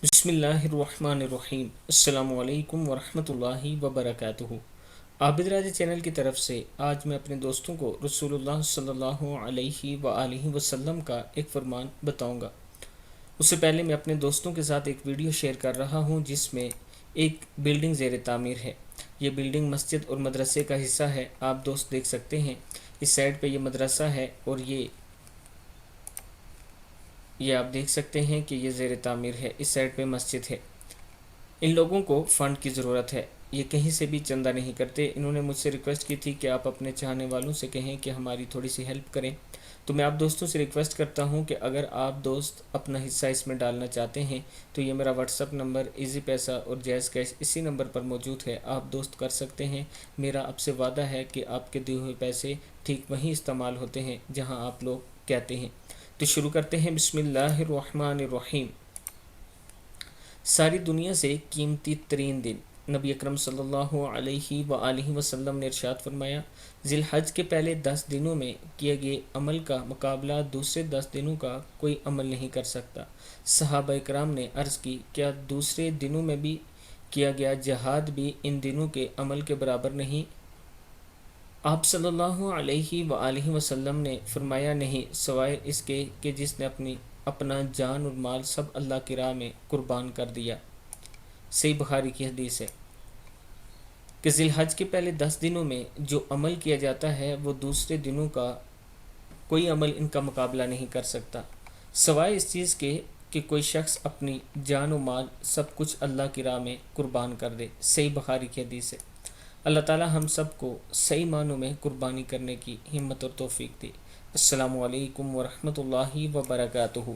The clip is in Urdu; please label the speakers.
Speaker 1: بسم اللہ الرحمن الرحیم۔ السلام علیکم ورحمۃ اللہ وبرکاتہ۔ عابد راجہ چینل کی طرف سے آج میں اپنے دوستوں کو رسول اللہ صلی اللہ علیہ وآلہ وسلم کا ایک فرمان بتاؤں گا۔ اس سے پہلے میں اپنے دوستوں کے ساتھ ایک ویڈیو شیئر کر رہا ہوں جس میں ایک بلڈنگ زیر تعمیر ہے۔ یہ بلڈنگ مسجد اور مدرسے کا حصہ ہے۔ آپ دوست دیکھ سکتے ہیں اس سائڈ پہ یہ مدرسہ ہے اور یہ آپ دیکھ سکتے ہیں کہ یہ زیر تعمیر ہے۔ اس سائڈ پہ مسجد ہے۔ ان لوگوں کو فنڈ کی ضرورت ہے۔ یہ کہیں سے بھی چندہ نہیں کرتے۔ انہوں نے مجھ سے ریکویسٹ کی تھی کہ آپ اپنے چاہنے والوں سے کہیں کہ ہماری تھوڑی سی ہیلپ کریں، تو میں آپ دوستوں سے ریکویسٹ کرتا ہوں کہ اگر آپ دوست اپنا حصہ اس میں ڈالنا چاہتے ہیں تو یہ میرا واٹس ایپ نمبر ایزی پیسہ اور جائز کیش اسی نمبر پر موجود ہے۔ آپ دوست کر سکتے ہیں۔ میرا آپ سے وعدہ ہے کہ آپ کے دیے ہوئے پیسے ٹھیک وہیں استعمال ہوتے ہیں جہاں آپ لوگ کہتے ہیں۔ تو شروع کرتے ہیں۔ بسم اللہ الرحمن الرحیم۔ ساری دنیا سے قیمتی ترین دن، نبی اکرم صلی اللہ علیہ وآلہ وسلم نے ارشاد فرمایا، ذی الحج کے پہلے 10 دنوں میں کیے گئے عمل کا مقابلہ دوسرے 10 دنوں کا کوئی عمل نہیں کر سکتا۔ صحابہ کرام نے عرض کی، کیا دوسرے دنوں میں بھی کیا گیا جہاد بھی ان دنوں کے عمل کے برابر نہیں؟ آپ صلی اللہ علیہ وآلہ وسلم نے فرمایا، نہیں، سوائے اس کے کہ جس نے اپنا جان اور مال سب اللہ کی راہ میں قربان کر دیا۔ صحیح بخاری کی حدیث ہے کہ ذی الحج کے پہلے 10 دنوں میں جو عمل کیا جاتا ہے وہ دوسرے دنوں کا کوئی عمل ان کا مقابلہ نہیں کر سکتا، سوائے اس چیز کے کہ کوئی شخص اپنی جان و مال سب کچھ اللہ کی راہ میں قربان کر دے۔ صحیح بخاری کی حدیث ہے۔ اللہ تعالی ہم سب کو صحیح معنوں میں قربانی کرنے کی ہمت اور توفیق دے۔ السلام علیکم ورحمۃ اللہ وبرکاتہ۔